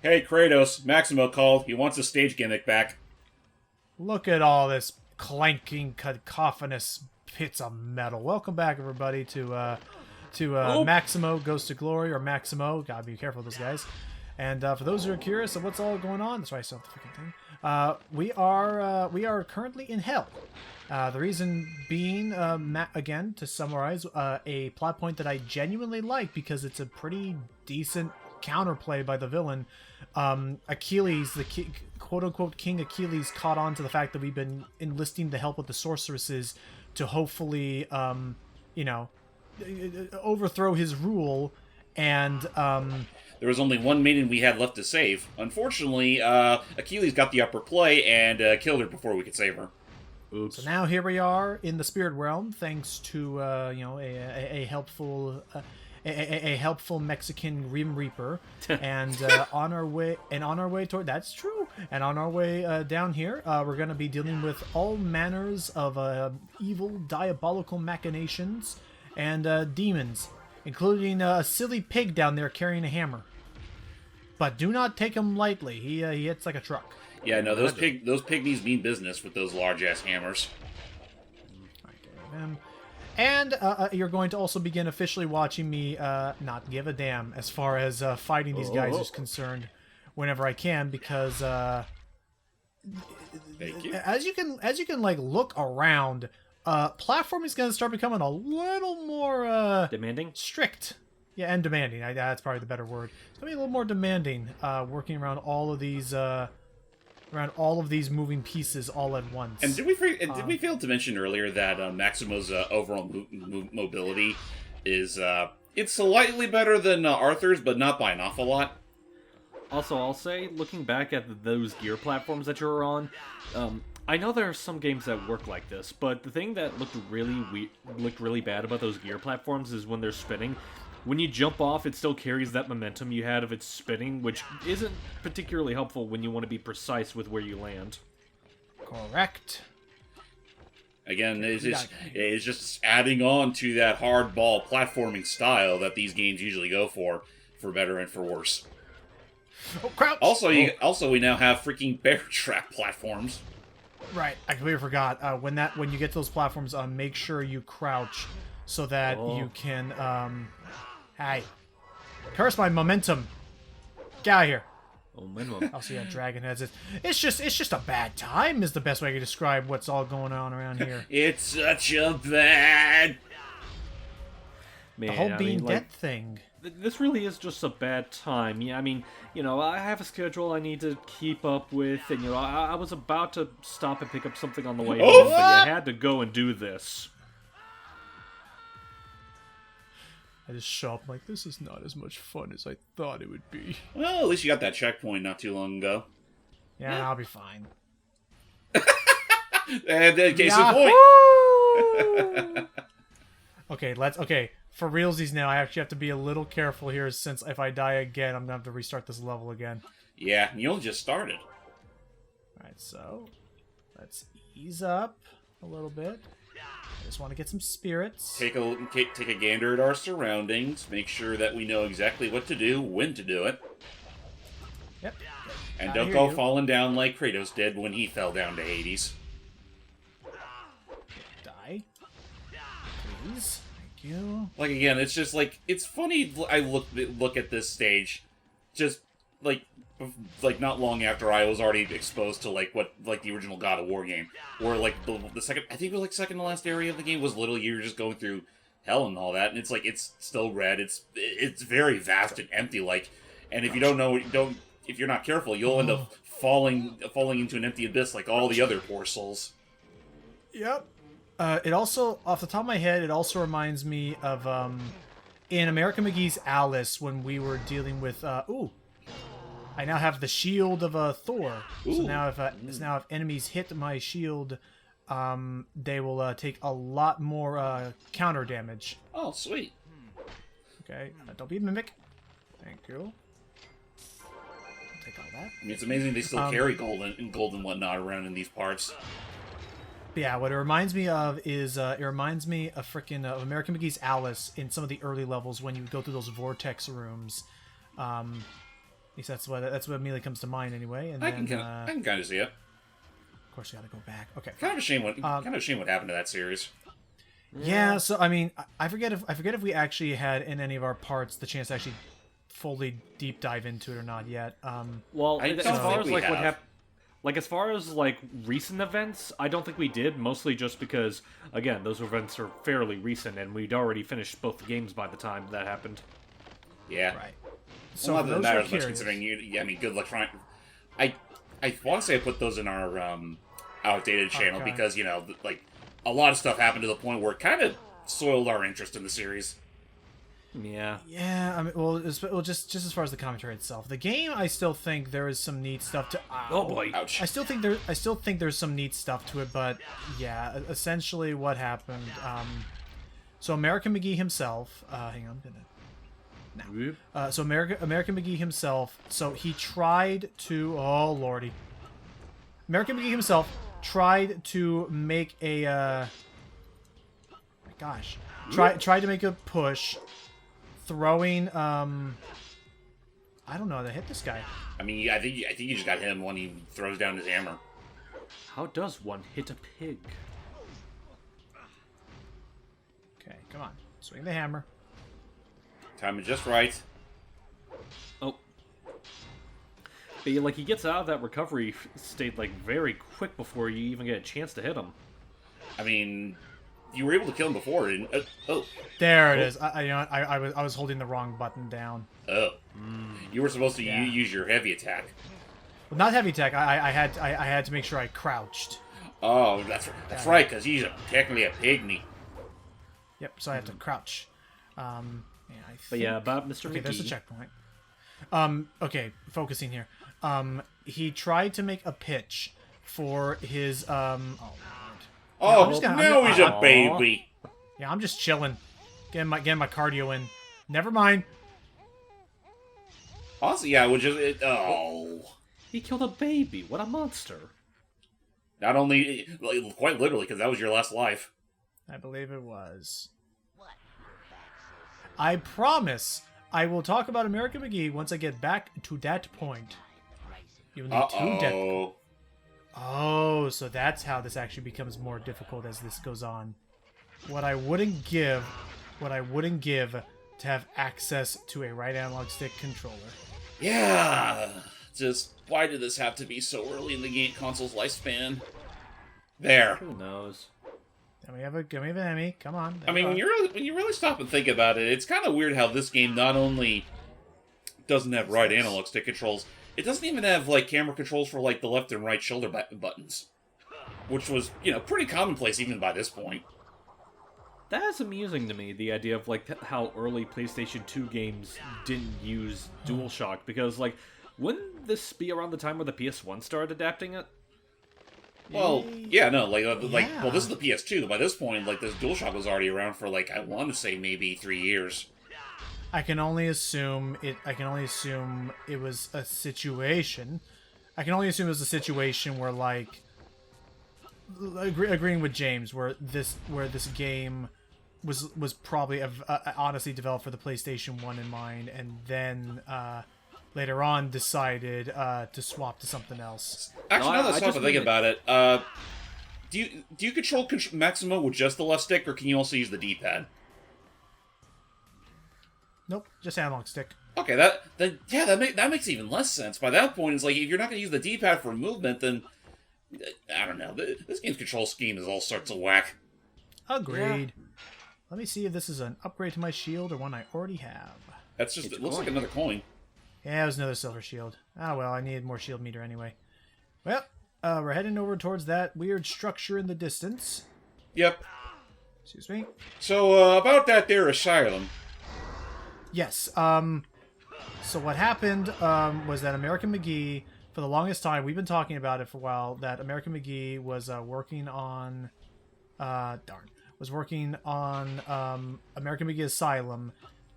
Hey, Kratos, Maximo called. He wants his stage gimmick back. Look at all this clanking, cacophonous bits of metal. Welcome back, everybody, to Maximo Goes to Glory, or Maximo. Gotta be careful with those guys. And for those who are curious of what's all going on, that's why I still have the freaking thing. We are currently in hell. The reason being, again, to summarize, a plot point that I genuinely like because it's a pretty decent counterplay by the villain. Achilles, the quote-unquote King Achilles, caught on to the fact that we've been enlisting the help of the sorceresses to hopefully, overthrow his rule, and there was only one maiden we had left to save. Unfortunately, Achilles got the upper play and killed her before we could save her. Oops. So now here we are in the spirit realm, thanks to a helpful Mexican Grim Reaper, and on our way toward, that's true, and on our way down here, we're going to be dealing with all manners of evil, diabolical machinations and demons, including a silly pig down there carrying a hammer. But do not take him lightly. He hits like a truck. Yeah, no, those pygmies mean business with those large-ass hammers. And you're going to also begin officially watching me not give a damn as far as fighting these guys is concerned whenever I can, because Thank you. as you can like look around, platforming is going to start becoming a little more demanding, strict. Yeah, and demanding. That's probably the better word. It's going to be a little more demanding, working around all of these moving pieces all at once. And did we fail to mention earlier that Maximo's overall mobility is it's slightly better than Arthur's, but not by an awful lot. Also, I'll say, looking back at those gear platforms that you're on, I know there are some games that work like this, but the thing that looked really bad about those gear platforms is when they're spinning. When you jump off, it still carries that momentum you had of it spinning, which isn't particularly helpful when you want to be precise with where you land. Correct. Again, it's just adding on to that hardball platforming style that these games usually go for better and for worse. Oh, crouch! Also, we now have freaking bear trap platforms. Right, I completely forgot. When you get to those platforms, make sure you crouch so that you can. Hey, curse my momentum! Get out of here! Momentum. I'll see how Dragon has it. It's just a bad time. Is the best way I can describe what's all going on around here. It's such a bad. Man, the whole being dead thing. This really is just a bad time. Yeah, I mean, I have a schedule I need to keep up with, and I was about to stop and pick up something on the way home, but I had to go and do this. I just show up like, this is not as much fun as I thought it would be. Well, at least you got that checkpoint not too long ago. Yeah, I'll be fine. And case in point. Okay, for realsies now, I actually have to be a little careful here, since if I die again, I'm gonna have to restart this level again. Yeah, you only just started. Alright, so let's ease up a little bit. I just want to get some spirits. Take a gander at our surroundings. Make sure that we know exactly what to do, when to do it. Yep. And don't go falling down like Kratos did when he fell down to Hades. Die. Please. Thank you. Like, again, it's just like, it's funny. I look at this stage, just like not long after I was already exposed to the original God of War game, where like the second, I think it was like second to last area of the game was literally you're just going through hell and all that, and it's like it's still red, it's very vast and empty, like, and if you if you're not careful, you'll end up falling into an empty abyss like all the other poor souls. Yep. It also, off the top of my head, it also reminds me of in American McGee's Alice when we were dealing with I now have the shield of Thor. Ooh. So now if enemies hit my shield, they will take a lot more counter damage. Oh, sweet. Okay, don't be a mimic. Thank you. I'll take all that. I mean, it's amazing they still carry gold and whatnot around in these parts. Yeah, what it reminds me of is it reminds me of frickin' American McGee's Alice in some of the early levels when you would go through those vortex rooms. At least that's what immediately comes to mind anyway. And I then, can kind of see it. of course, you got to go back. Okay. Kind of a shame what happened to that series. Yeah. So I mean, I forget if we actually had in any of our parts the chance to actually fully deep dive into it or not yet. Well, I as don't far think as we like what have. happened. Like, as far as, like, recent events, I don't think we did, mostly just because, again, those events are fairly recent, and we'd already finished both the games by the time that happened. Yeah. Right. So not that it matters much considering you. Yeah, I mean, good luck trying. I want to say I put those in our outdated channel because like a lot of stuff happened to the point where it kind of soiled our interest in the series. Yeah. Yeah, I mean, well, just as far as the commentary itself, the game, I still think there is some neat stuff to. Oh boy. Ouch. I still think there's some neat stuff to it, but yeah, essentially what happened. So American McGee himself. Hang on, so American McGee himself. So he tried to. Oh lordy. American McGee himself tried to make a. My gosh. Tried to make a push. Throwing, I don't know how to hit this guy. I mean, I think you just got him when he throws down his hammer. How does one hit a pig? Okay, come on. Swing the hammer. Time it just right. Oh. But yeah, like, he gets out of that recovery state, like, very quick before you even get a chance to hit him. I mean, you were able to kill him before, and There it is. I was holding the wrong button down. You were supposed to use your heavy attack. Well, not heavy attack. I had to make sure I crouched. Oh, that's right, because he's technically a pygmy. Yep. So I had to crouch. Yeah, But yeah, about Mr. Okay, McGee. there's a checkpoint. Okay, focusing here. He tried to make a pitch for his Oh, he's a baby. Yeah, I'm just chilling, getting my cardio in. Never mind. Honestly, yeah, which is He killed a baby. What a monster. not only quite literally because that was your last life. I believe it was. I promise I will talk about American McGee once I get back to that point. You need two death. Oh, so that's how this actually becomes more difficult as this goes on. What I wouldn't give to have access to a right analog stick controller. Yeah, just why did this have to be so early in the game console's lifespan? There. Who knows? Give me an Emmy. Come on. I mean, when you really stop and think about it, it's kind of weird how this game not only doesn't have right analog stick controls, it doesn't even have like camera controls for like the left and right shoulder buttons, which was pretty commonplace even by this point. That's amusing to me, the idea of like how early PlayStation 2 games didn't use DualShock, because like wouldn't this be around the time where the PS1 started adapting it? Well, yeah, no, well, this is the Yeah. PS2. By this point, like this DualShock was already around for like I want to say maybe 3 years. I can only assume it was a situation. I can only assume it was a situation where, like, agreeing with James, where this game was probably honestly developed for the PlayStation 1 in mind, and then later on decided to swap to something else. Actually, No, now that I stop and think about it, do you control Maximo with just the left stick, or can you also use the D-pad? Nope, just analog stick. Okay, that makes even less sense. By that point, it's like if you're not going to use the D-pad for movement, then I don't know. This game's control scheme is all sorts of whack. Agreed. Yeah. Let me see if this is an upgrade to my shield or one I already have. That's just it looks like another coin. Yeah, it was another silver shield. Ah, well, I needed more shield meter anyway. Well, we're heading over towards that weird structure in the distance. Yep. Excuse me. So about that there asylum. Yes. So what happened was that American McGee, for the longest time, we've been talking about it for a while, that American McGee was working on American McGee Asylum.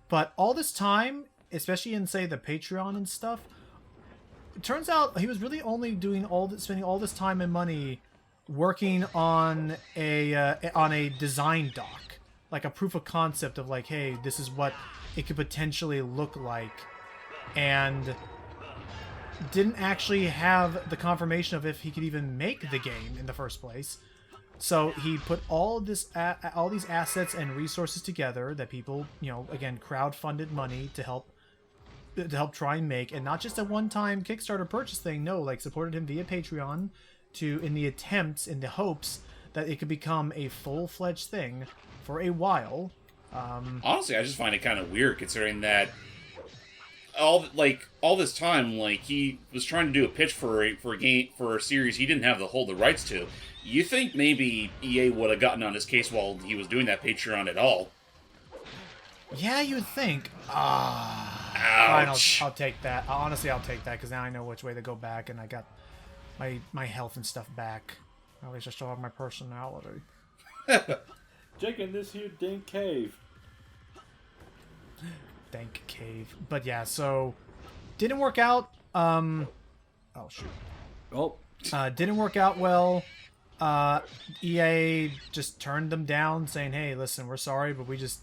But all this time, especially in, say, the Patreon and stuff, it turns out he was really only spending all this time and money working on a design doc, like a proof of concept of like, hey, this is what it could potentially look like. And didn't actually have the confirmation of if he could even make the game in the first place. So he put all these assets and resources together that people, again, crowdfunded money to help try and make, and not just a one-time Kickstarter purchase thing. No, like supported him via Patreon in the hopes that it could become a full-fledged thing for a while. Honestly, I just find it kind of weird considering that all this time, like, he was trying to do a pitch for a series he didn't have the rights to. You think maybe EA would have gotten on his case while he was doing that Patreon at all? Yeah, you'd think. Fine, I'll take that. Honestly, I'll take that because now I know which way to go back, and I got my health and stuff back. At least I still have my personality. Jake in this here dank cave. Dank cave. But yeah, so didn't work out. Oh shoot. Oh. Didn't work out well. EA just turned them down, saying, "Hey, listen, we're sorry, but we just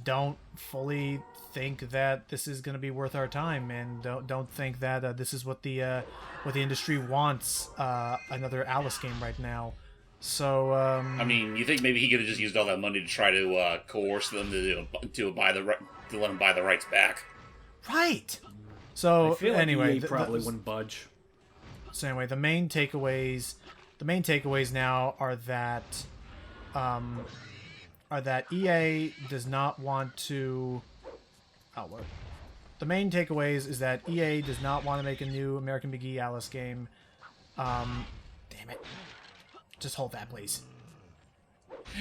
don't fully think that this is going to be worth our time, and don't think that this is what the industry wants. Another Alice game right now." So, I mean, you think maybe he could have just used all that money to try to coerce them to let him buy the rights back? Right. So I feel like anyway, EA probably wouldn't budge. So anyway, the main takeaways now are that EA does not want to. The main takeaways is that EA does not want to make a new American McGee Alice game. Damn it! Just hold that, please.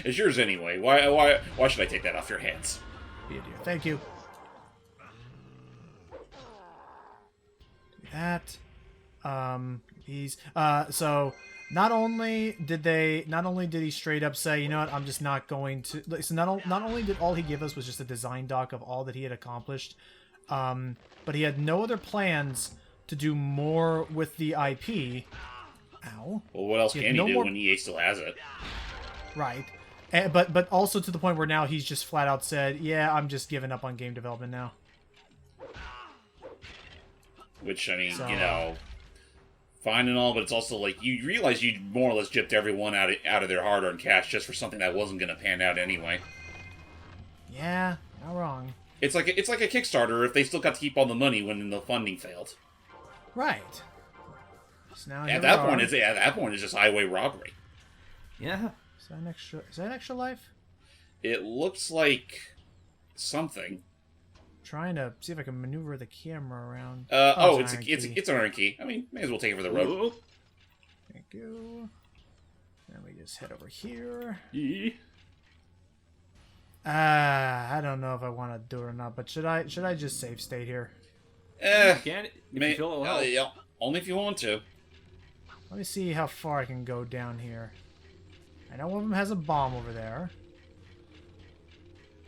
It's yours anyway. Why should I take that off your hands? Be a dear. Thank you. Do that. So not only did he straight up say, you know what, I'm just not going to. So not only did all he give us was just a design doc of all that he had accomplished, but he had no other plans to do more with the IP. Ow. Well, what else can he do when EA still has it? Right. But also to the point where now he's just flat out said, yeah, I'm just giving up on game development now. Which, I mean, fine and all, but it's also like, you realize you more or less gypped everyone out of their hard-earned cash just for something that wasn't going to pan out anyway. Yeah, not wrong. It's like a Kickstarter if they still got to keep all the money when the funding failed. Right. So now at that point, it's just highway robbery. Yeah. Is that an extra life? It looks like something. Trying to see if I can maneuver the camera around. It's an iron key. I mean, may as well take it for the road. Ooh. Thank you. Then we just head over here. Yeah. I don't know if I want to do it or not, but should I just save state here? Only if you want to. Let me see how far I can go down here. I know one of them has a bomb over there.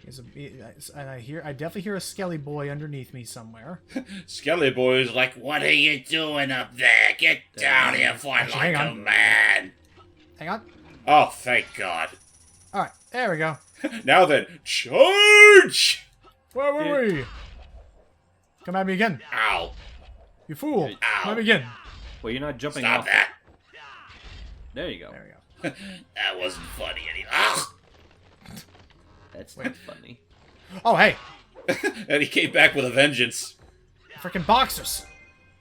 And I definitely hear a Skelly boy underneath me somewhere. Skelly boy's like, what are you doing up there? Get down here, fight like a man. Hang on. Oh, thank God. All right, there we go. Now then, charge! Where were we? Come at me again. Ow. You fool. Ow. Come at me again. Well, you're not jumping Stop off. that. There you go. There we go. That wasn't funny anymore. That's not funny. Oh, hey. And he came back with a vengeance. Freaking boxers.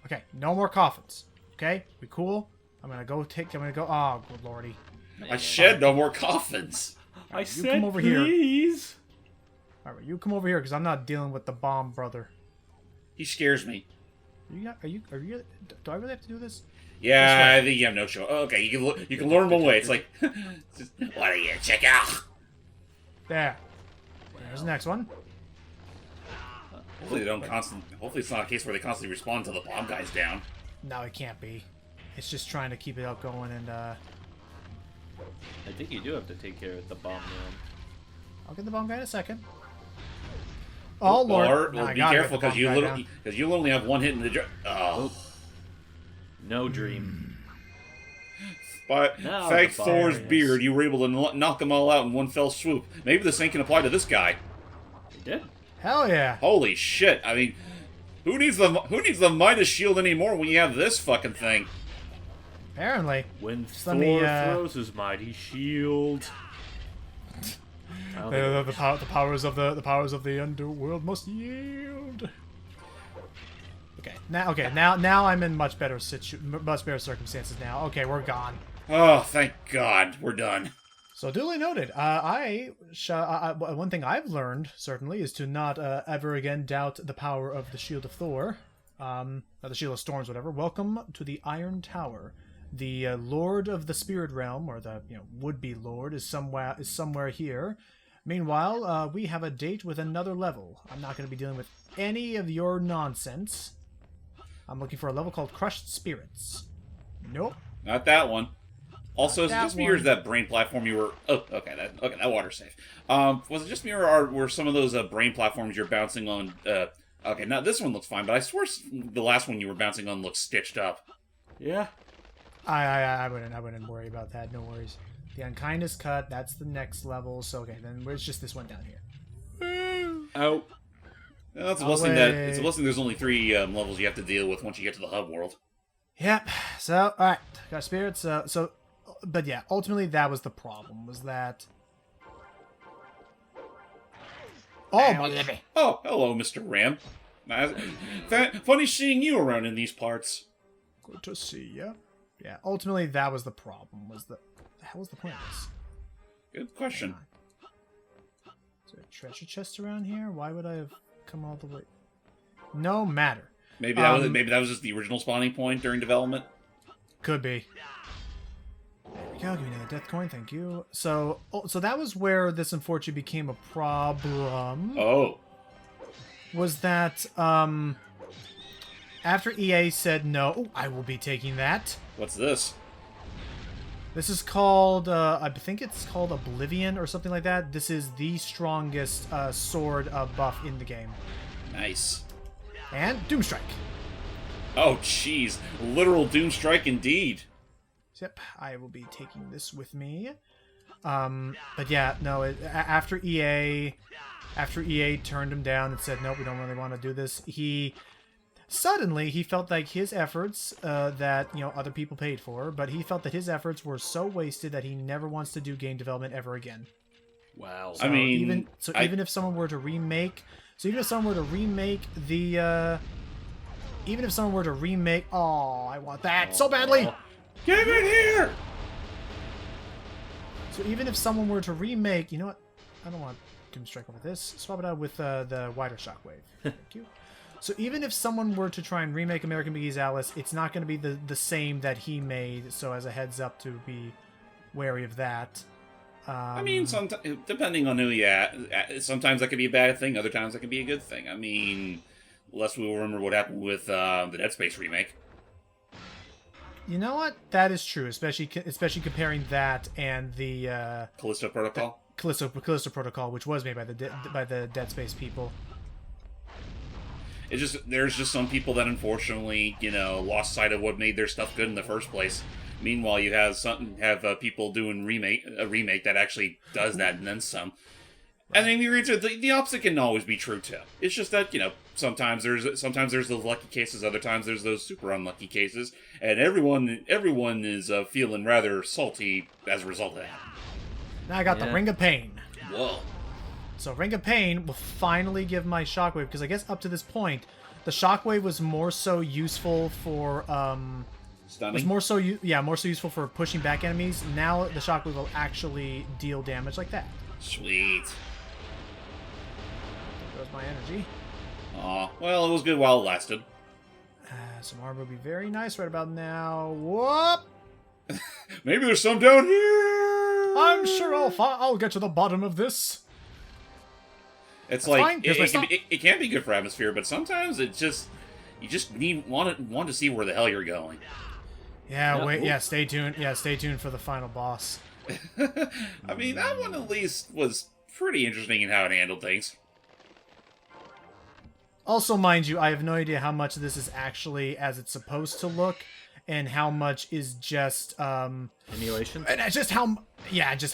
Okay, no more coffins. Okay, we cool? I'm gonna go. Oh, good lordy. I said no more coffins. I said, come over please. All right, you come over here because I'm not dealing with the bomb brother. He scares me. Are you? Do I really have to do this? Yeah, I think you have no choice. Okay, you can learn one way. It's like, what are you? Check out. There. There's the next one. Hopefully they don't Hopefully it's not a case where they constantly respond until the bomb guy's down. No, it can't be. It's just trying to keep it up going and. I think you do have to take care of the bomb man. I'll get the bomb guy in a second. Oh Lord! Well, be careful because you only have one hit in the Oh. No dream. But thanks Thor's beard, you were able to knock them all out in one fell swoop. Maybe the same can apply to this guy. He did. Hell yeah! Holy shit! I mean, Who needs the Midas shield anymore when you have this fucking thing? Apparently. When Just Thor let me, throws his mighty shield. The powers of the underworld must yield. Okay, now I'm in much better circumstances now. Okay, we're gone. Oh, thank God, we're done. So duly noted. One thing I've learned certainly is to not ever again doubt the power of the Shield of Thor, or the Shield of Storms, whatever. Welcome to the Iron Tower. The Lord of the Spirit Realm, or the would-be Lord, is somewhere here. Meanwhile, we have a date with another level. I'm not going to be dealing with any of your nonsense. I'm looking for a level called Crushed Spirits. Nope. Not that one. Also, is it that just me or is one. that brain platform you were... Oh, okay, that water's safe. Was it just me or were some of those brain platforms you're bouncing on... Okay, now this one looks fine, but I swear the last one you were bouncing on looks stitched up. Yeah. I wouldn't worry about that. No worries. The Unkindest Cut, that's the next level. So, okay, then it's just this one down here. Oh. Well, it's a blessing there's only 3 levels you have to deal with once you get to the hub world. Yep. So, alright. Got spirits. But yeah, ultimately that was the problem, was that... Oh, my baby. Oh, hello, Mr. Ram. Funny seeing you around in these parts. Good to see ya. Yeah, ultimately that was the problem, was that... The hell was the point of this? Good question. Is there a treasure chest around here? Why would I have come all the way... No matter. Maybe that was just the original spawning point during development. Could be. There we go. Give me another death coin. Thank you. So that was where this unfortunately became a problem. Oh. Was that after EA said no, I will be taking that. What's this? This is called, I think it's called Oblivion or something like that. This is the strongest sword buff in the game. Nice. And Doomstrike. Oh, jeez. Literal Doomstrike indeed. Yep, I will be taking this with me. But yeah, no, after EA turned him down and said, nope, we don't really want to do this, he felt like his efforts that other people paid for, but he felt that his efforts were so wasted that he never wants to do game development ever again. Wow. So even if someone were to remake oh, I want that so badly. Give it here. So even if someone were to remake, you know what? I don't want Doomstrike over this. Swap it out with the wider shockwave. Thank you. So even if someone were to try and remake American McGee's Alice, it's not going to be the same that he made. So as a heads up, to be wary of that. I mean, depending on who you sometimes that could be a bad thing. Other times that could be a good thing. I mean, unless we remember what happened with the Dead Space remake. You know what? That is true, especially comparing that and the Callisto Protocol. Callisto Protocol, which was made by the Dead Space people. There's just some people that unfortunately, lost sight of what made their stuff good in the first place. Meanwhile, you have people doing a remake that actually does that and then some. And then the opposite can always be true too. It's just that sometimes there's those lucky cases, other times there's those super unlucky cases, and everyone is feeling rather salty as a result of that. Now I got the Ring of Pain. Whoa. So Ring of Pain will finally give my shockwave, because I guess up to this point, the shockwave was more so useful for stunning. Was more so useful for pushing back enemies. Now the shockwave will actually deal damage like that. Sweet. There goes my energy. Aw, well, it was good while it lasted. Some armor would be very nice right about now. Whoop! Maybe there's some down here. I'm sure I'll get to the bottom of this. It's That's like fine. it can be good for atmosphere, but sometimes you just want to see where the hell you're going. Yeah, wait. Yeah, stay tuned. Yeah, stay tuned for the final boss. I mean, that one at least was pretty interesting in how it handled things. Also, mind you, I have no idea how much of this is actually as it's supposed to look, and how much is just emulation. And just how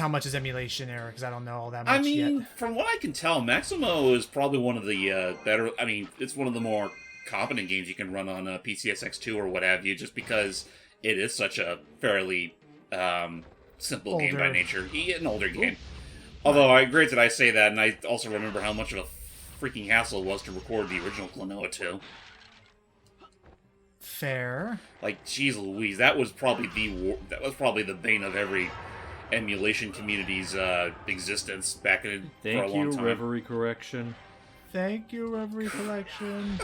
much is emulation error, because I don't know all that much yet. yet. From what I can tell, Maximo is probably one of the better. I mean, it's one of the more competent games you can run on a PCSX2 or what have you, just because it is such a fairly simple game by nature. An older game. Although, granted, I say that, and I also remember how much of a freaking hassle it was to record the original Klonoa 2. Fair. Like, geez Louise, that was probably the bane of every emulation community's existence back in for a long time. Thank you, Reverie Correction. Thank you, Reverie Collection.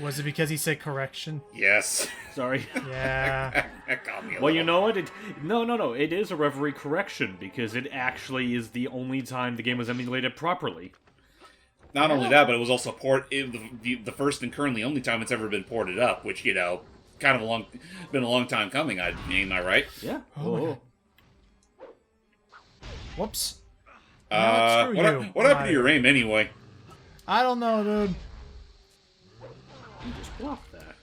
Was it because he said correction? Yes. Sorry. Yeah. That got me a Well, you little. know what? No. It is a Reverie Correction, because it actually is the only time the game was emulated properly. Not only that, but it was also the first and currently only time it's ever been ported up, which, you know, kind of been a long time coming, am I right? Yeah. Oh. Whoops. What you. happened to your aim, anyway? I don't know, dude. You just blocked that.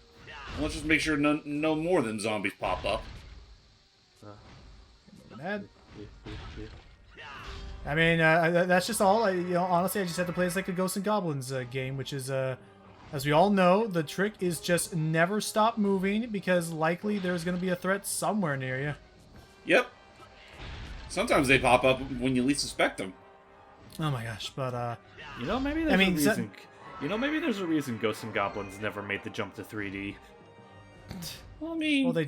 Let's just make sure no more than zombies pop up. That. I mean, that's just all. Honestly, I just had to play as like a Ghosts and Goblins game, which is, as we all know, the trick is just never stop moving, because likely there's going to be a threat somewhere near you. Yep. Sometimes they pop up when you least suspect them. Oh my gosh, but You know, maybe there's a reason. Maybe there's a reason Ghosts and Goblins never made the jump to 3D. Well, I mean, well,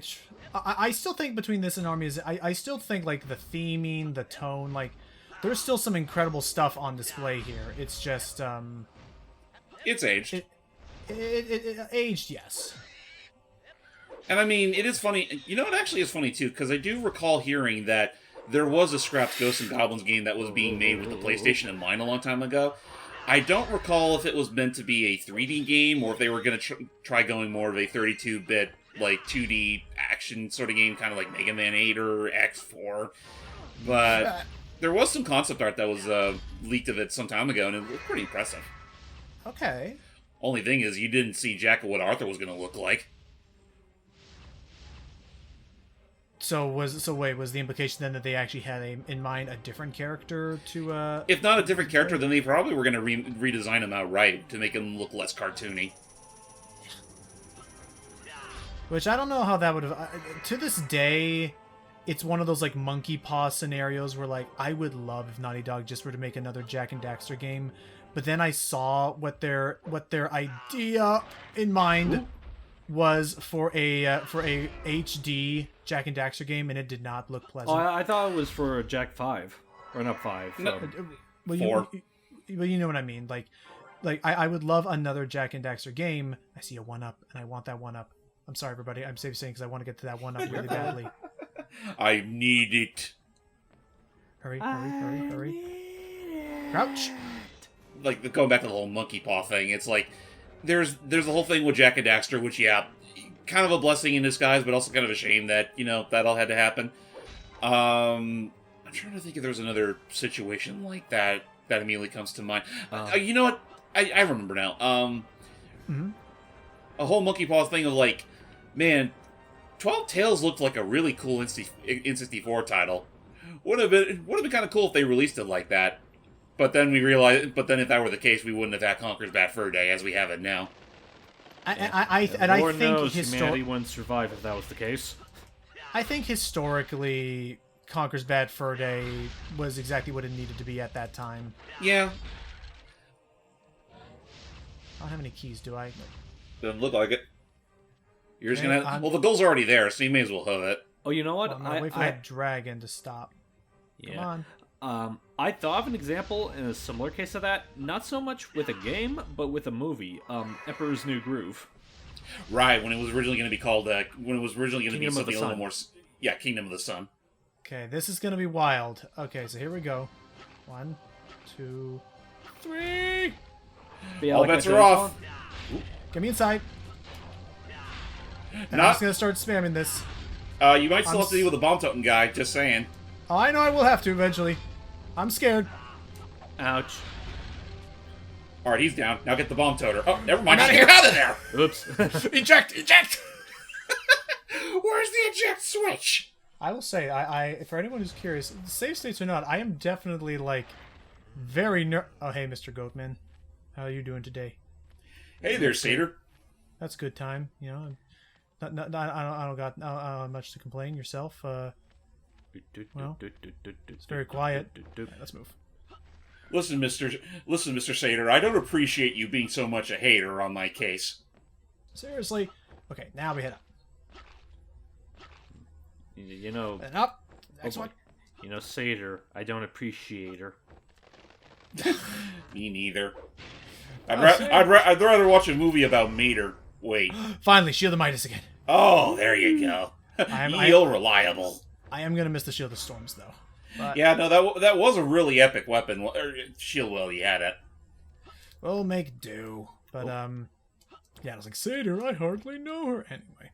I still think between this and Armies, I still think like the theming, the tone, like there's still some incredible stuff on display here. It's just it's aged. It aged, yes. And I mean, it is funny. You know, it actually is funny too, because I do recall hearing that there was a scrapped Ghosts and Goblins game that was being made with the PlayStation in mind a long time ago. I don't recall if it was meant to be a 3D game or if they were going to try going more of a 32-bit, like 2D action sort of game, kind of like Mega Man 8 or X4. But there was some concept art that was leaked of it some time ago, and it looked pretty impressive. Okay. Only thing is, you didn't see jack of what Arthur was going to look like. So was the implication then that they actually had in mind a different character to If not a different character, then they probably were going to redesign him outright to make him look less cartoony. Which I don't know how that would have. To this day, it's one of those like monkey paw scenarios where like I would love if Naughty Dog just were to make another Jak and Daxter game, but then I saw what their idea in mind was for a HD Jak and Daxter game, and it did not look pleasant. Oh, I thought it was for Jak 5. Or not 5. No. Well, 4. You know what I mean. Like I would love another Jak and Daxter game. I see a 1-up, and I want that 1-up. I'm sorry, everybody. I'm safe saying because I want to get to that 1-up really badly. I need it. Hurry. Crouch. Like, going back to the whole monkey paw thing, it's like, there's the whole thing with Jak and Daxter, which, yeah, kind of a blessing in disguise, but also kind of a shame that, you know, that all had to happen. I'm trying to think if there's another situation like that immediately comes to mind. You know what? I remember now. A whole monkey paw thing of, like, man, 12 Tales looked like a really cool N64 title. Would have been kind of cool if they released it like that. But then we realized, if that were the case, we wouldn't have had Conker's Bad Fur Day as we have it now. I Lord think knows humanity wouldn't survive if that was the case. I think historically, Conker's Bad Fur Day was exactly what it needed to be at that time. Yeah. I don't have any keys, do I? Doesn't look like it. You're just Okay, gonna. Well, the goal's already there, so you may as well have it. Oh, you know what? Well, no, wait for that dragon to stop. Yeah. Come on. I thought of an example in a similar case of that. Not so much with a game, but with a movie. Emperor's New Groove. Right, when it was originally going to be called, when it was originally going to be Kingdom of the something a little Sun. more, yeah, Kingdom of the Sun. Okay, this is gonna be wild. Okay, so here we go. 1, 2, 3. But yeah, All like I bets said, are off. Get me inside. And I'm Not, just gonna start spamming this. you might still have to deal with the bomb totem guy. Just saying. Oh, I know I will have to eventually. I'm scared. Ouch. All right, he's down. Now get the bomb toter. Oh, never mind. Get out of there. Oops. Eject! Where's the eject switch? I will say, I for anyone who's curious, save states or not, I am definitely like very Oh, hey, Mr. Goatman, how are you doing today? Hey there, Satyr. That's a good time, you know. I don't got much to complain. Yourself, well, it's very quiet. Right, let's move. Listen, Mr. Satyr, I don't appreciate you being so much a hater on my case. Seriously? Okay, now we head up. You know... And up. Next one. You know, Satyr, I don't appreciate her. Me neither. I'd rather watch a movie about Mater. Wait. Finally, Shield of Midas again. Oh, there you go. Reliable. I am gonna miss the Shield of Storms, though. But yeah, no, that was a really epic weapon. Shield while you had it. we'll make do. But, yeah, I was like, Satyr, I hardly know her. Anyway.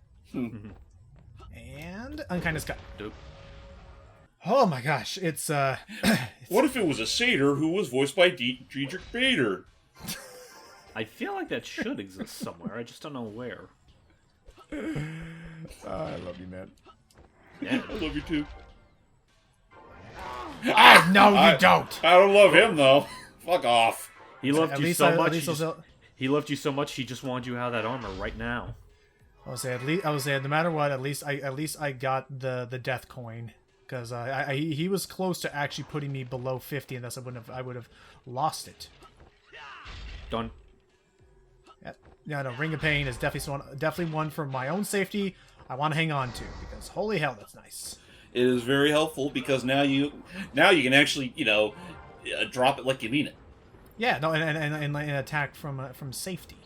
And Unkindest Cut. Dope. Oh my gosh, it's What if it was a satyr who was voiced by Diedrich Bader? I feel like that should exist somewhere. I just don't know where. I love you, man. Yeah. I love you too. No, you don't. I don't love him though. Fuck off. He loved you so much. At He loved you so much. He just wanted you out of that armor right now. I would say no matter what, at least I got the death coin, because he was close to actually putting me below 50, and thus I would have lost it. Done. Yeah, no, Ring of Pain is definitely one for my own safety. I want to hang on to, because holy hell, that's nice. It is very helpful because now you can actually drop it like you mean it. Yeah, no, and attack from safety.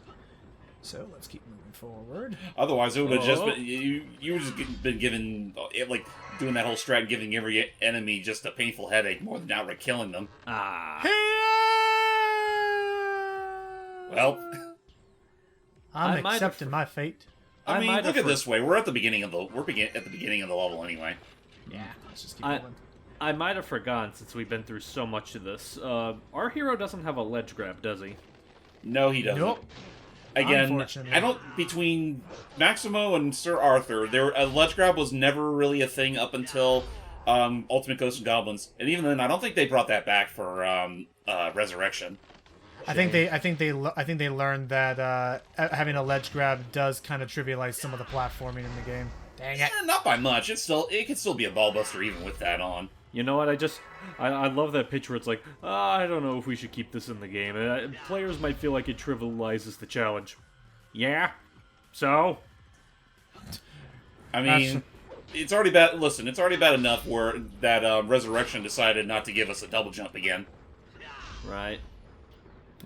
So let's keep moving forward. Otherwise, it would have just been you would just been given like doing that whole strat and giving every enemy just a painful headache more than outright killing them. Well, I'm accepting my fate. I mean, look at it this way: we're at the beginning of the level anyway. Yeah, let's just keep going. I might have forgotten since we've been through so much of this. Our hero doesn't have a ledge grab, does he? No, he doesn't. Nope. Again, I don't. Between Maximo and Sir Arthur, a ledge grab was never really a thing up until Ultimate Ghosts and Goblins, and even then, I don't think they brought that back for Resurrection. I think they learned that having a ledge grab does kind of trivialize some of the platforming in the game. Dang it! Not by much. It can still be a ball buster even with that on. You know what? I love that picture. It's like, I don't know if we should keep this in the game. Players might feel like it trivializes the challenge. Yeah? So? I mean, it's already bad. Listen, it's already bad enough where that Resurrection decided not to give us a double jump again. Right.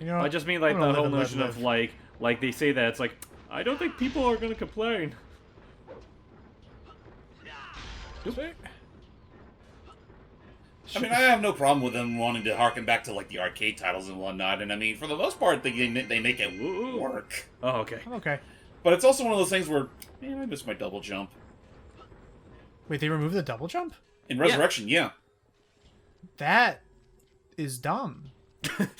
You know, I just mean like the whole notion of like they say that it's like, I don't think people are gonna complain. I mean, I have no problem with them wanting to harken back to like the arcade titles and whatnot, and I mean, for the most part, they make it work. Oh, okay. Okay. But it's also one of those things where, man, I missed my double jump. Wait, they removed the double jump? In Resurrection, yeah. That is dumb.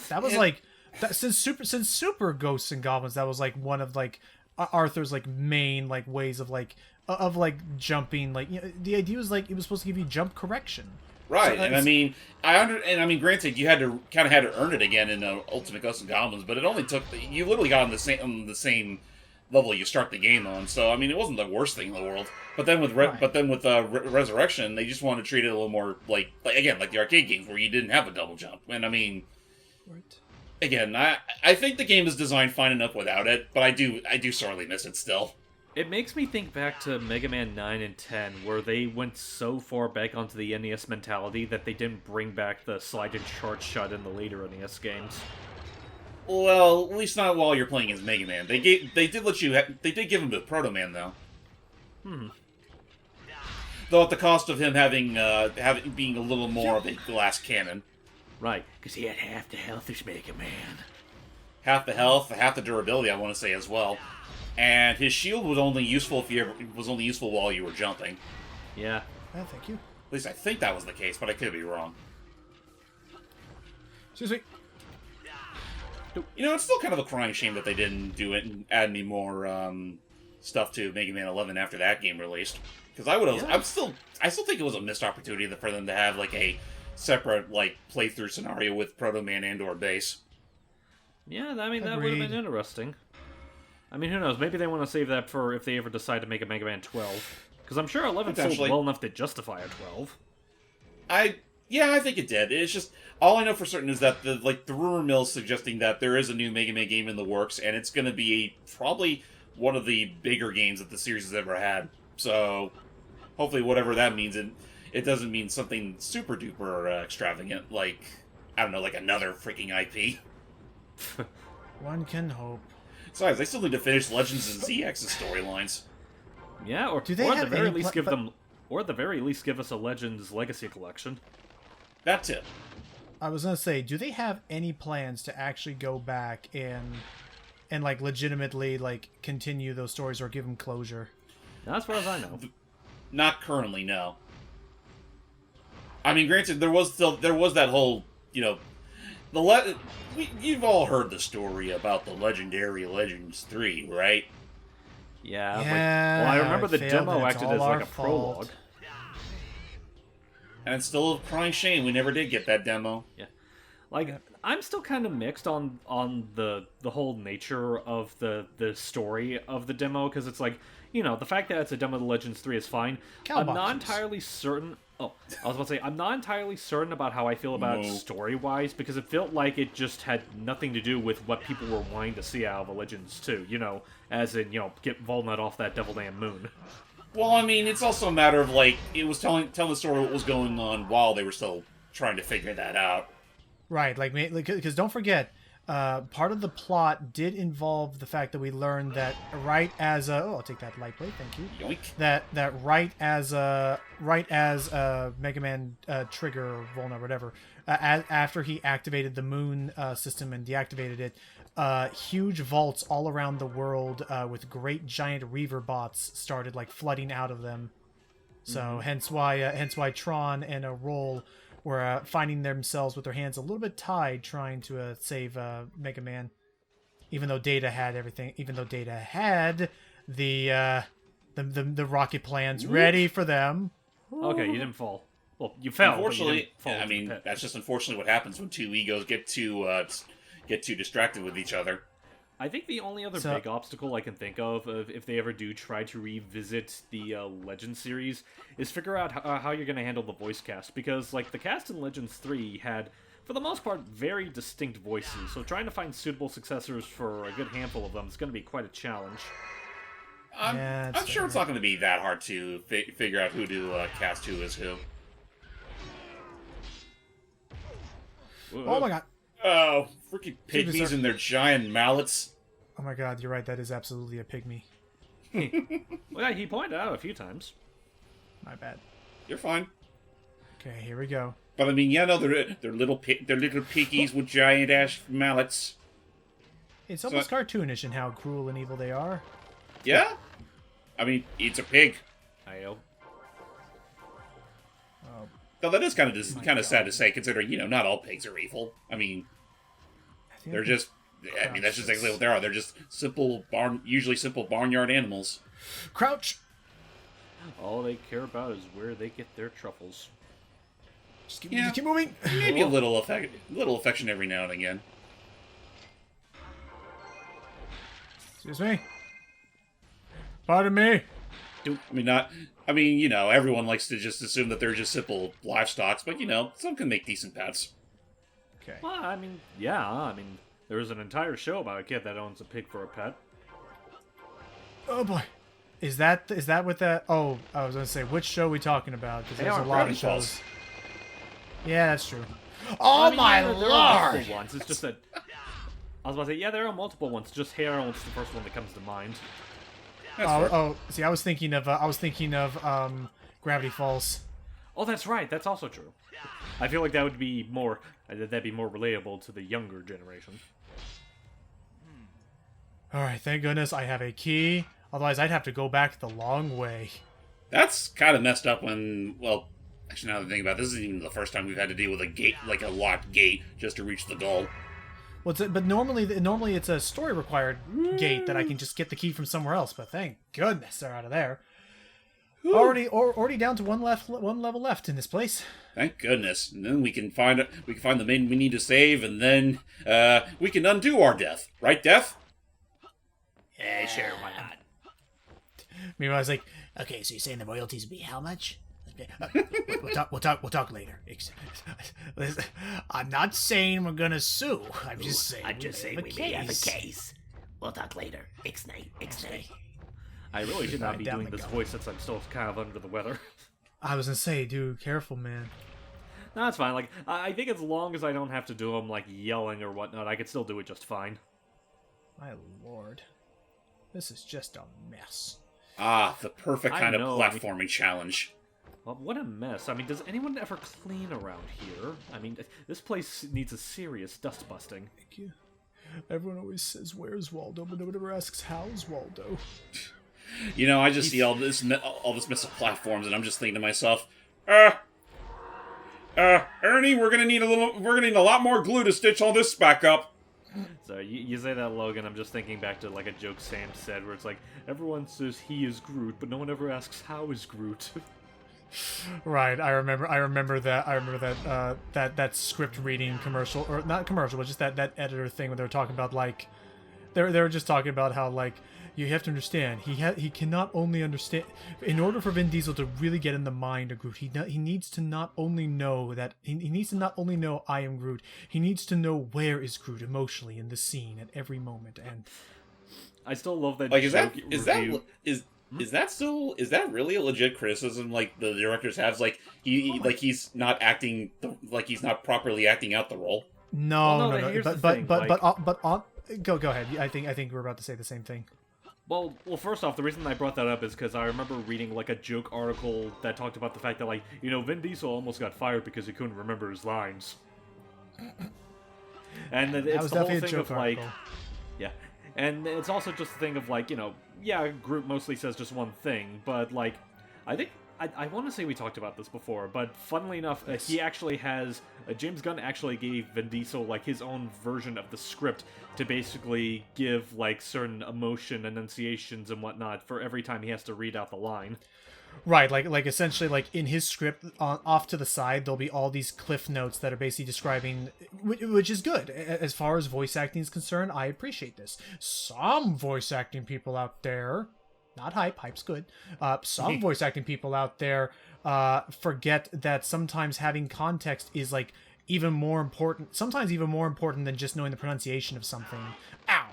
That was like since Super Ghosts and Goblins, that was like one of like Arthur's like main like ways of like jumping. Like, you know, the idea was like it was supposed to give you jump correction. Right, so and I mean, granted, you had to earn it again in Ultimate Ghosts and Goblins, but it only took you literally got on the same level you start the game on. So I mean, it wasn't the worst thing in the world. But then with Resurrection, they just wanted to treat it a little more like the arcade games where you didn't have a double jump. And I mean, again, I think the game is designed fine enough without it, but I do sorely miss it still. It makes me think back to Mega Man 9 and 10, where they went so far back onto the NES mentality that they didn't bring back the slide and charge shot in the later NES games. Well, at least not while you're playing as Mega Man. They did give him the Proto Man though. Though at the cost of him being a little more of a glass cannon. Right, because he had half the health as Mega Man. Half the health, half the durability, I want to say as well. And his shield was only useful while you were jumping. Yeah. Oh, thank you. At least I think that was the case, but I could be wrong. Excuse me. You know, it's still kind of a crying shame that they didn't do it and add any more stuff to Mega Man 11 after that game released. Because I still think it was a missed opportunity for them to have like a separate like playthrough scenario with Proto Man and/or Bass. Yeah, I mean that would have been interesting. I mean, who knows? Maybe they want to save that for if they ever decide to make a Mega Man 12. Because I'm sure 11 sold Potentially. well enough to justify a 12. Yeah, I think it did. It's just all I know for certain is that the rumor mill is suggesting that there is a new Mega Man game in the works, and it's going to be probably one of the bigger games that the series has ever had. So hopefully, whatever that means, it doesn't mean something super duper extravagant, like I don't know, like another freaking IP. One can hope. Besides, they still need to finish Legends and ZX's storylines. Yeah, or, Do they or at have the very any least pla- give them, or at the very least give us a Legends Legacy collection. That's it. I was gonna say, do they have any plans to actually go back and like legitimately like continue those stories or give them closure? Not as far as I know. Not currently, no. I mean, granted, there was that whole, you've all heard the story about the legendary Legends 3, right? Yeah, Yeah, well, I remember the failed, demo and it's acted all as like our a fault. prologue. And it's still a crying shame we never did get that demo. Yeah, like I'm still kind of mixed on the whole nature of the story of the demo, because it's like, the fact that it's a demo of the Legends 3 is fine. I'm not entirely certain. Oh, I was about to say, I'm not entirely certain about how I feel about it story-wise, because it felt like it just had nothing to do with what people were wanting to see out of a Legends 2, as in, get Volnut off that devil damn moon. Well, I mean, it's also a matter of, it was telling the story what was going on while they were still trying to figure that out. Right, because don't forget, part of the plot did involve the fact that we learned that right as I'll take that light plate, thank you. Yoink. That right as Mega Man Trigger or Volna, whatever, after he activated the moon system and deactivated it, huge vaults all around the world with great giant Reaver bots started flooding out of them. So hence why Tron and Roll were finding themselves with their hands a little bit tied, trying to save Mega Man, even though Data had everything. Even though Data had the rocket plans ready for them. Okay, you didn't fall. Well, you fell. Unfortunately, but you didn't fall that's just unfortunately what happens when two egos get too distracted with each other. I think the only other big obstacle I can think of if they ever do try to revisit the Legends series is figure out how you're going to handle the voice cast, because the cast in Legends 3 had, for the most part, very distinct voices, so trying to find suitable successors for a good handful of them is going to be quite a challenge. I'm sure it's not going to be that hard to figure out who to cast who is who. Oh my god. Oh, freaking pygmies and their giant mallets. Oh my god, you're right. That is absolutely a pygmy. Well, yeah, he pointed out a few times. My bad. You're fine. Okay, here we go. But I mean, yeah, no, they're little piggies with giant ass mallets. It's almost cartoonish in how cruel and evil they are. Yeah, I mean, it's a pig. I know. Though that is kind of sad to say, considering not all pigs are evil. I mean, they're just. I mean, that's just exactly what they are. They're just usually simple barnyard animals. Crouch. All they care about is where they get their truffles. Just keep moving. Maybe a little affection every now and again. Excuse me. Pardon me. Everyone likes to just assume that they're just simple livestock, but some can make decent pets. Okay. Well, I mean, yeah, there was an entire show about a kid that owns a pig for a pet. Oh boy. Is that what that? Oh, I was gonna say, which show are we talking about? Because there's a lot Gravity of shows. Falls. Yeah, that's true. Oh my there are lord! multiple ones. It's just that I was about to say, yeah, there are multiple ones. Just Harold's the first one that comes to mind. See, I was thinking of Gravity Falls. Oh, that's right. That's also true. I feel like that'd be more relatable to the younger generation. All right, thank goodness I have a key. Otherwise, I'd have to go back the long way. That's kind of messed up when, well, actually now that I think about it, this isn't even the first time we've had to deal with a gate, like a locked gate, just to reach the goal. Well, but normally it's a story-required gate that I can just get the key from somewhere else. But thank goodness they're out of there. Already down to one level left in this place. Thank goodness. And then we can find the main we need to save, and then we can undo our death. Right, Death? Sure, why not? Meanwhile, I was like, okay, so you're saying the royalties will be how much? We'll talk later. I'm not saying we're gonna sue. I'm just saying. I'm just saying we may have a case. We'll talk later. Ixnay. I really should not be down doing the this gullet. voice since I'm still kind of under the weather. I was gonna say, dude, careful, man. No, that's fine. Like, I think as long as I don't have to do them, like, yelling or whatnot, I could still do it just fine. My lord, this is just a mess. Ah, the perfect I kind of know, I mean- platforming challenge. Well, what a mess. I mean, does anyone ever clean around here? I mean, this place needs a serious dust busting. Thank you. Everyone always says, "Where's Waldo?" but nobody ever asks, "How's Waldo?" You know, I just see all this mess of platforms, and I'm just thinking to myself, Ernie, we're gonna need a lot more glue to stitch all this back up. So, you say that, Logan, I'm just thinking back to, like, a joke Sam said, where it's like, everyone says he is Groot, but no one ever asks how is Groot. Right, I remember that script reading commercial, or not commercial, but just that editor thing where they were talking about, like, they were just talking about how, like, you have to understand, he cannot only understand, in order for Vin Diesel to really get in the mind of Groot, he needs to not only know that, he needs to not only know I am Groot, he needs to know where is Groot emotionally in the scene at every moment, and I still love that Like, joke review. is that really a legit criticism? Like the directors have, like he's not acting, like he's not properly acting out the role. no, here's the but thing, but on, go ahead. I think we're about to say the same thing. Well, first off, the reason I brought that up is because I remember reading, like, a joke article that talked about the fact that, like, you know, Vin Diesel almost got fired because he couldn't remember his lines. And then That it's was the whole definitely a thing joke of, like, article. yeah. And it's also just a thing of, like, you know, yeah, Groot mostly says just one thing, but, like, I think, I want to say we talked about this before, but funnily enough, he actually has, James Gunn actually gave Vin Diesel, like, his own version of the script to basically give, like, certain emotion enunciations and whatnot for every time he has to read out the line. Right, like essentially, like in his script, off to the side, there'll be all these cliff notes that are basically describing, which is good as far as voice acting is concerned. I appreciate this. Some voice acting people out there, not hype's good. Some voice acting people out there forget that sometimes having context is like even more important. Sometimes even more important than just knowing the pronunciation of something. Ow.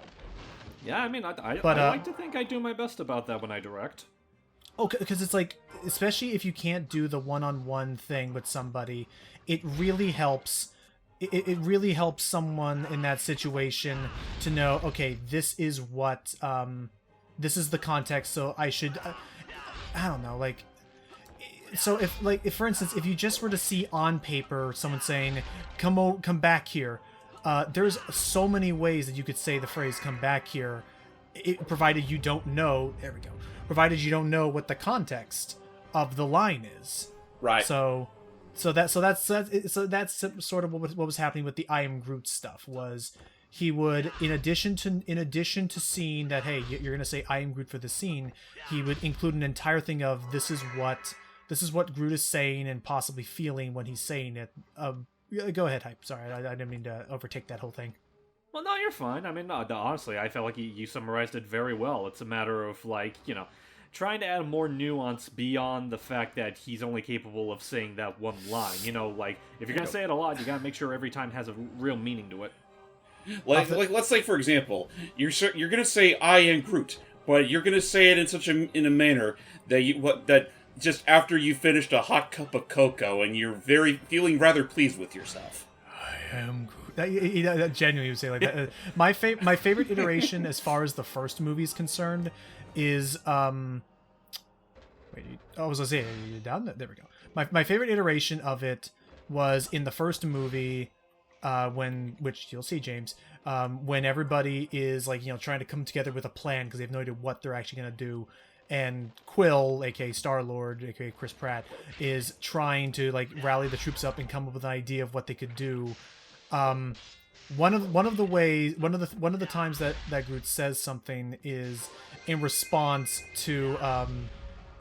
Yeah, I mean, I But, like to think I do my best about that when I direct. Oh, because it's like, especially if you can't do the one-on-one thing with somebody, it really helps. It really helps someone in that situation to know, okay, this is what, this is the context, so I should, I don't know, like, so if for instance, if you just were to see on paper someone saying, come back here, there's so many ways that you could say the phrase "come back here," provided you don't know. There we go. Provided you don't know what the context of the line is. Right. So that's sort of what was happening with the I Am Groot stuff. Was he would, in addition to seeing that, hey, you're gonna say I am Groot for the scene, he would include an entire thing of this is what Groot is saying and possibly feeling when he's saying it. Go ahead, Hype. Sorry, I didn't mean to overtake that whole thing. Well, no, you're fine. I mean, no, honestly, I felt like you summarized it very well. It's a matter of, like, you know, trying to add more nuance beyond the fact that he's only capable of saying that one line. You know, like, if you're going to say it a lot, you got to make sure every time has a real meaning to it. Like let's say, for example, you're going to say "I am Groot," but you're going to say it in a manner that just after you finished a hot cup of cocoa and you're feeling rather pleased with yourself. I am Groot. That genuinely would say like that. My favorite iteration as far as the first movie is concerned is wait, I was gonna say, are you down there we go. My favorite iteration of it was in the first movie, which you'll see, James, when everybody is, like, you know, trying to come together with a plan because they have no idea what they're actually gonna do, and Quill, aka Star-Lord, aka Chris Pratt, is trying to, like, rally the troops up and come up with an idea of what they could do. One of the times that Groot says something is in response to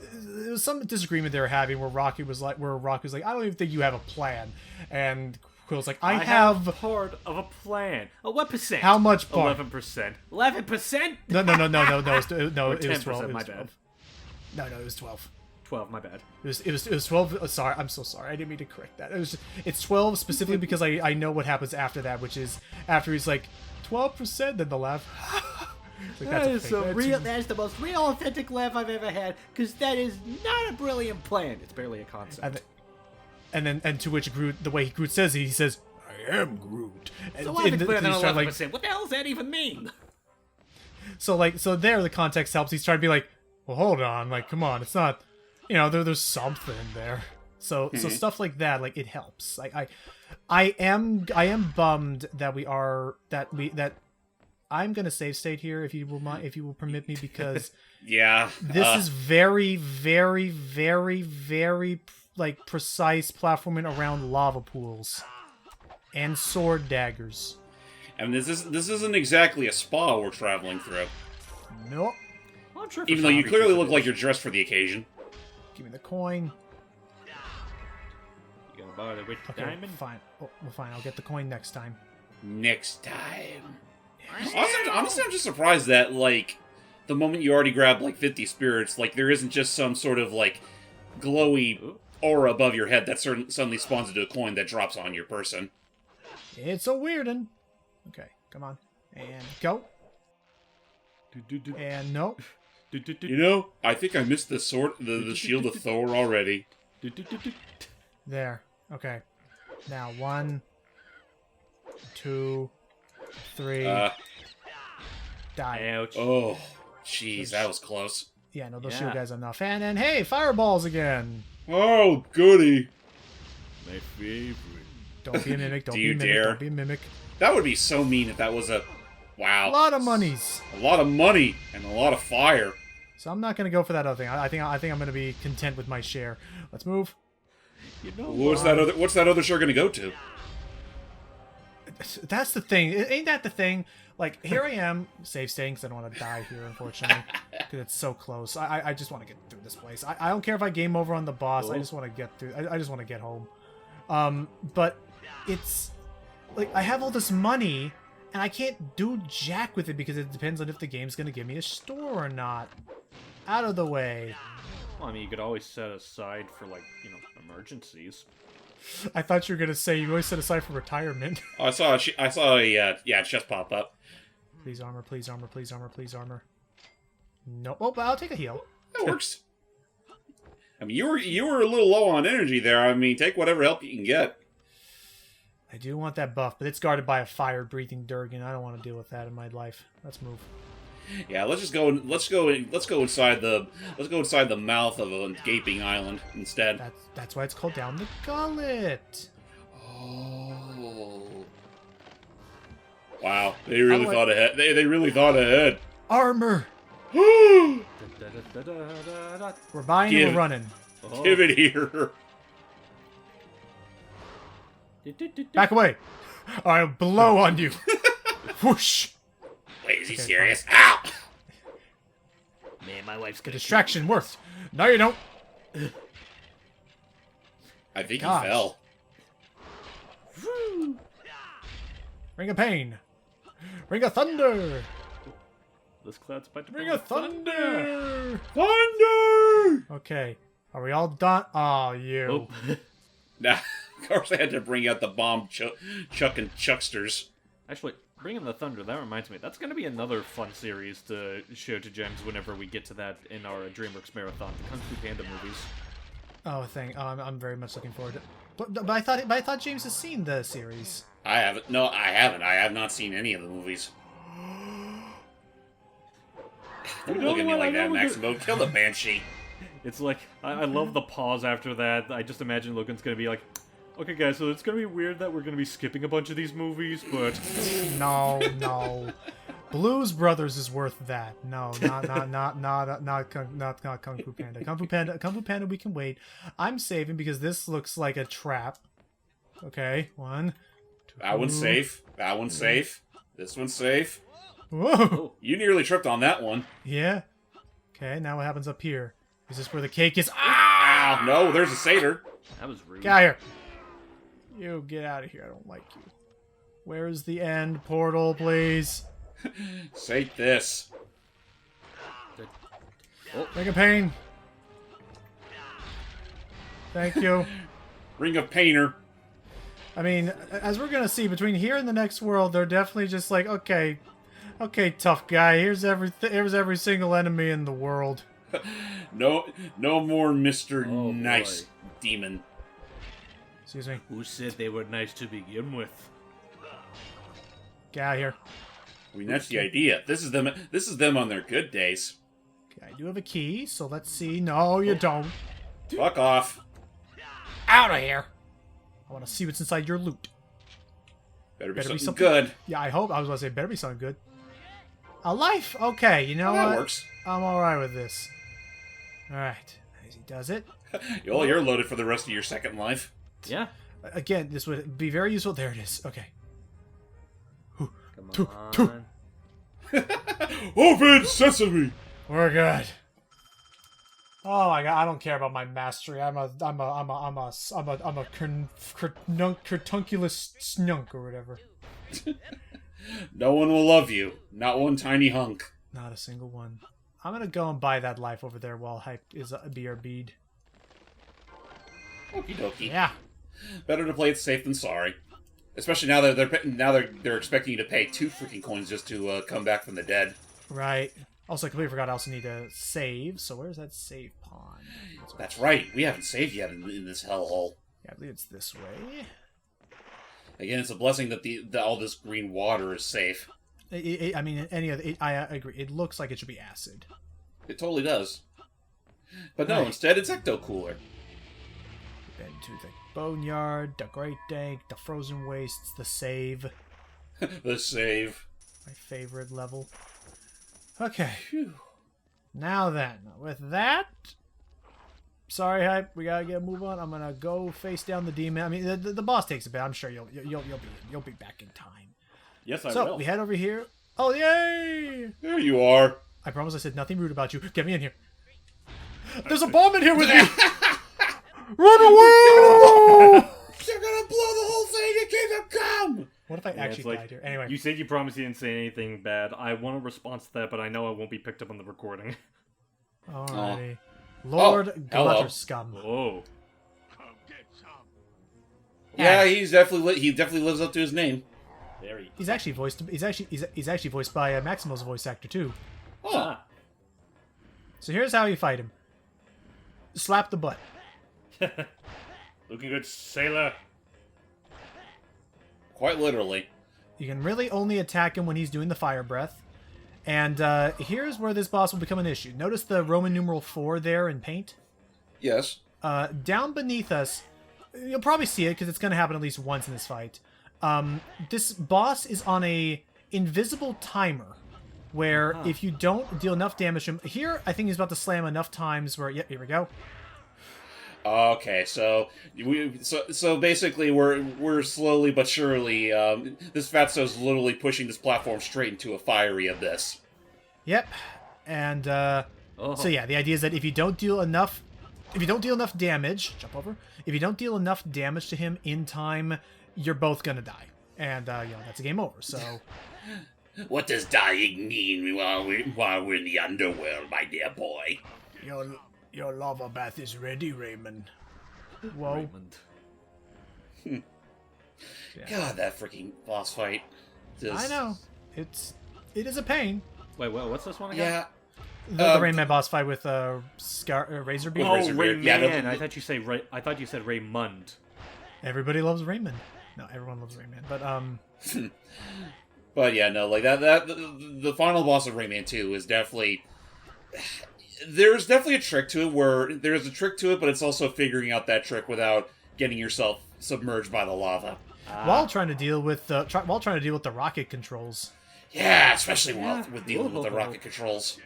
it was some disagreement they were having where Rocky was like, I don't even think you have a plan, and Quill's like, I I have have... part of a plan. Oh, what percent? How much part? 11%. 11%? No, it was 10%, 12. It was my 12. bad. No, it was 12. 12, my bad. It was 12. Sorry, I'm so sorry. I didn't mean to correct that. It's 12 specifically because I know what happens after that, which is after he's like 12%, then the laugh. Like, That is the most real, authentic laugh I've ever had, because that is not a brilliant plan. It's barely a concept. And to which Groot, the way Groot says it, he says, "I am Groot." So why is it better than he's trying 11%? to, like, What the hell does that even mean? so there the context helps. He's trying to be like, well, hold on, like, come on, it's not, there's something there. So stuff like that, like, it helps. Like I am bummed that I'm gonna save state here if you will permit me, because Yeah. this is very, very, very, very like precise platforming around lava pools and sword daggers. And this isn't exactly a spa we're traveling through. Nope. Well, I'm sure Even though you clearly look like you're dressed for the occasion. Give me the coin. You gonna buy the rich Okay, diamond? fine. Oh, well, fine. I'll get the coin next time. Next time. Honestly, I'm just surprised that, like, the moment you already grab, like, 50 spirits, like, there isn't just some sort of, like, glowy aura above your head that suddenly spawns into a coin that drops on your person. It's a weird one. Okay, come on. And go. And no. You know, I think I missed the shield of Thor already. There. Okay. Now, 1, 2, 3. Die. Ouch. Oh, jeez, that was close. Yeah, no, those Yeah. shield guys are enough. And then, hey, fireballs again. Oh, goody. My favorite. Don't be a mimic. Don't Do be a you mimic. dare? Don't be a mimic. That would be so mean if that was a... Wow. A lot of monies. A lot of money and a lot of fire. So I'm not gonna go for that other thing. I think I'm gonna be content with my share. Let's move. You know What's that other share gonna go to? That's the thing. Ain't that the thing? Like, here I am, save stating because I don't want to die here, unfortunately, because it's so close. I just want to get through this place. I don't care if I game over on the boss. I just want to get through. I just want to get home. But it's like I have all this money, and I can't do jack with it because it depends on if the game's gonna give me a store or not. Out of the way. Well, I mean, you could always set aside for, like, emergencies. I thought you were gonna say you always set aside for retirement. Oh, I saw a chest pop up. Please armor, please armor, please armor, please armor. No. Oh, but I'll take a heal. That works. I mean, you were a little low on energy there. I mean, take whatever help you can get. I do want that buff, but it's guarded by a fire-breathing Durgan. I don't want to deal with that in my life. Let's move. Yeah, let's go inside the mouth of a gaping island instead. That's why it's called Down the Gullet. Oh. Wow, they really thought ahead. They really thought ahead. Armor. Da-da-da-da-da-da. We're buying and we're running. Oh. Give it here. Back away. I'll blow on you. Whoosh. Wait, is he Okay, serious? Ow! Man, my wife's The gonna distraction worked. No, you don't. I think Gosh. he fell. Ring of pain. Ring of thunder. This cloud's about to Ring bring of thunder. Thunder! Okay. Are we all done? Oh, you. Oh. Nah, of course I had to bring out the bomb chuck and chucksters. Actually, bringing the thunder, that reminds me. That's going to be another fun series to show to Gems whenever we get to that in our DreamWorks Marathon, the Kung Fu Panda movies. Oh, thing. Oh, I'm very much looking forward to it. But I thought James has seen the series. I haven't. No, I haven't. I have not seen any of the movies. Don't look at me like that, Maximo. Kill the Banshee. It's like, I love the pause after that. I just imagine Logan's going to be like, okay, guys, so it's going to be weird that we're going to be skipping a bunch of these movies, but... No. Blues Brothers is worth that. No, not Kung Fu Panda. Kung Fu Panda, we can wait. I'm saving because this looks like a trap. Okay, 1, 2. That one's safe. That one's safe. This one's safe. Whoa. You nearly tripped on that one. Yeah. Okay, now what happens up here? Is this where the cake is? Ow! No, there's a satyr. That was rude. Get out here. You get out of here. I don't like you. Where's the end portal, please? Take this. Ring of Pain. Thank you. Ring of Painter. I mean, as we're gonna see, between here and the next world, they're definitely just like, okay, tough guy. Here's every single enemy in the world. No more Mr. Oh, Nice boy. Demon. Excuse me. Who said they were nice to begin with? Get out of here. I mean, that's the idea. This is them on their good days. Okay, I do have a key, so let's see. No, you don't. Fuck off. Out of here. I want to see what's inside your loot. Better be Better be something something- good. Yeah, I hope. I was going to say, better be something good. A life. Okay, you know That what? works. I'm alright with this. Alright, as he does it. Well, you're loaded for the rest of your second life. Yeah. Again, this would be very useful. There it is. Okay. Come on. Open sesame. We're good. Oh my god, I don't care about my mastery. I'm a cartunculous snunk or whatever. No one will love you. Not one tiny hunk. Not a single one. I'm gonna go and buy that life over there while Hype is a BRB'd. Okie dokie. Yeah. Better to play it safe than sorry. Especially now that they're expecting you to pay 2 freaking coins just to come back from the dead. Right. Also, I completely forgot I also need to save. So where's that save pond? That's right. We haven't saved yet in this hellhole. Yeah, I believe it's this way. Again, it's a blessing that all this green water is safe. I mean, I agree. It looks like it should be acid. It totally does. But no, instead it's Ecto Cooler. Into the boneyard, the great dank, the frozen wastes, the save. The save. My favorite level. Okay. Phew. Now then, with that, sorry, Hype, we gotta get a move on. I'm gonna go face down the demon. I mean, the boss takes a bit. I'm sure you'll be back in time. Yes, I So will. we head over here. Oh yay! There you are. I promise I said nothing rude about you. Get me in here. There's a bomb in here with me. Run away! You're gonna blow the whole thing in Kingdom Come! What if I Yeah, actually it's like, died here? Anyway. You said you promised you didn't say anything bad. I want a response to that, but I know it won't be picked up on the recording. Alrighty. Lord hello. Glutterscum. Oh. Yeah, he definitely lives up to his name. Very. He's actually voiced by Maximo's voice actor too. Oh, Ah. So here's how you fight him. Slap the butt. Looking good, sailor. quite literally. You can really only attack him when he's doing the fire breath. And here's where this boss will become an issue. Notice the Roman numeral 4 there in paint? Yes. Down beneath us, you'll probably see it because it's going to happen at least once in this fight. This boss is on a invisible timer where if you don't deal enough damage to him... Here, I think he's about to slam enough times where... Yep, here we go. Okay, so basically we're slowly but surely this Fatso's literally pushing this platform straight into a fiery abyss. Yep. And so yeah, the idea is that if you don't deal enough damage, jump over. If you don't deal enough damage to him in time, you're both gonna die, and that's a game over. So, What does dying mean while we're in the underworld, my dear boy? your lava bath is ready, Raymond. Whoa. Raymond. God, that freaking boss fight. I know it is a pain. Wait, what's this one again? Yeah. The Rayman boss fight with Razor Beam. Oh, Razor Beard. Rayman. Yeah, I thought you said Raymond. Everybody loves Rayman. No, everyone loves Rayman, but But yeah, no, like that the final boss of Rayman 2 is definitely there's definitely a trick to it where there's a trick to it, but it's also figuring out that trick without getting yourself submerged by the lava. while trying to deal with the rocket controls. Yeah, especially with dealing with the rocket controls.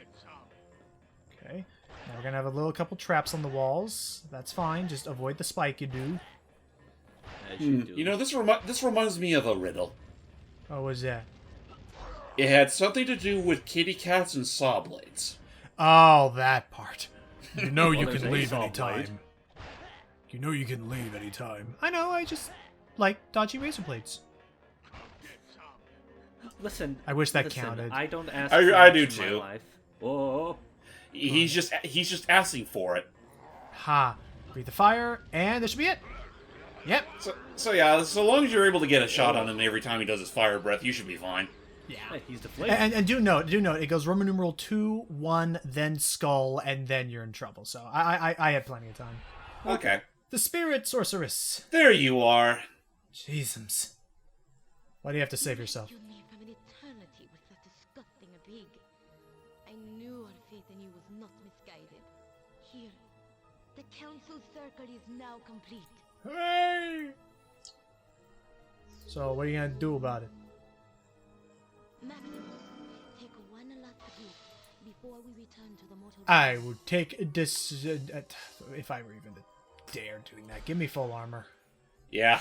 Okay. Now we're gonna have a couple traps on the walls. That's fine. Just avoid the spike you do. As you do. You know, this reminds me of a riddle. Oh, what's that? It had something to do with kitty cats and saw blades. Oh, that part. You know you there's can a leave saw anytime. blade. You know you can leave anytime. I know, I just... like dodging razor blades. Listen. I wish that listen, counted. I don't ask. I for much do in too. My life. Whoa. He's just asking for it. Ha. Breathe the fire, and this should be it. Yep. So yeah, so long as you're able to get a shot on him every time he does his fire breath, you should be fine. Yeah. Hey, he's deflated. And do note, it goes Roman numeral 2, 1, then skull, and then you're in trouble. So I had plenty of time. Okay. The spirit sorceress. There you are. Jesus. What do you have to say for yourself? You me from an eternity with that disgusting a pig. I knew our faith in you was not misguided. Here, the council circle is now complete. Hey! So, what are you gonna do about it? Maximo, take one last look before we return to the mortal. I would take this... if I were even to dare doing that. Give me full armor. Yeah.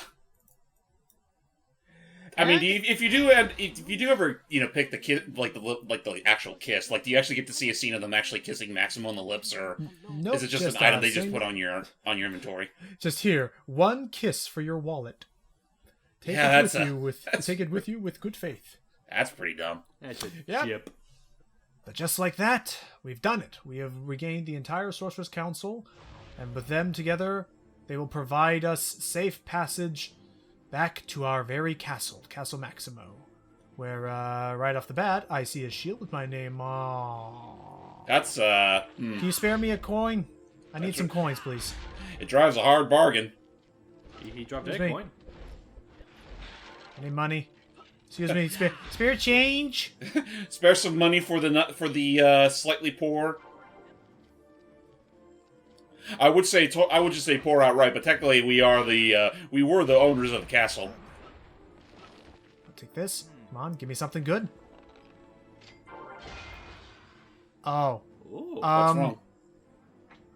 I mean, if you do ever, pick the kiss, like the actual kiss, like, do you actually get to see a scene of them actually kissing Maximo on the lips, or Nope, is it just an item they just put on your inventory? Just here, one kiss for your wallet. Take it with you with good faith. That's pretty dumb. That's a Yep. jip. But just like that, we've done it. We have regained the entire Sorcerer's Council, and with them together, they will provide us safe passage back to our very castle, Castle Maximo, where, right off the bat, I see a shield with my name on. That's, Can you spare me a coin? I need some coins, please. It drives a hard bargain. He dropped Excuse a me. coin. I need money. Excuse me, spare change? Spare some money for the slightly poor. I would just say poor outright, but technically we were the owners of the castle. I'll take this. Come on, give me something good. Oh. Ooh. What's wrong?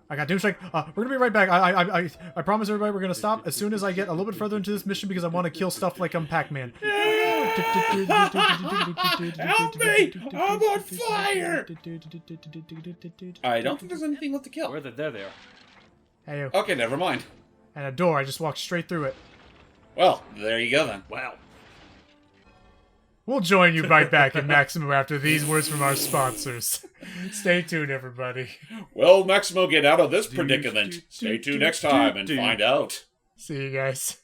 I got Doomstrike. We're gonna be right back. I promise everybody we're gonna stop as soon as I get a little bit further into this mission because I want to kill stuff like I'm Pac-Man. Help me! I'm on fire! I don't think there's anything left to kill. Where there they are. Hey, Okay, never mind. and a door. I just walked straight through it. Well, there you go then. Wow. We'll join you right back in Maximo after these words from our sponsors. Stay tuned, everybody. Will Maximo get out of this predicament? Stay tuned next time and find out. See you guys.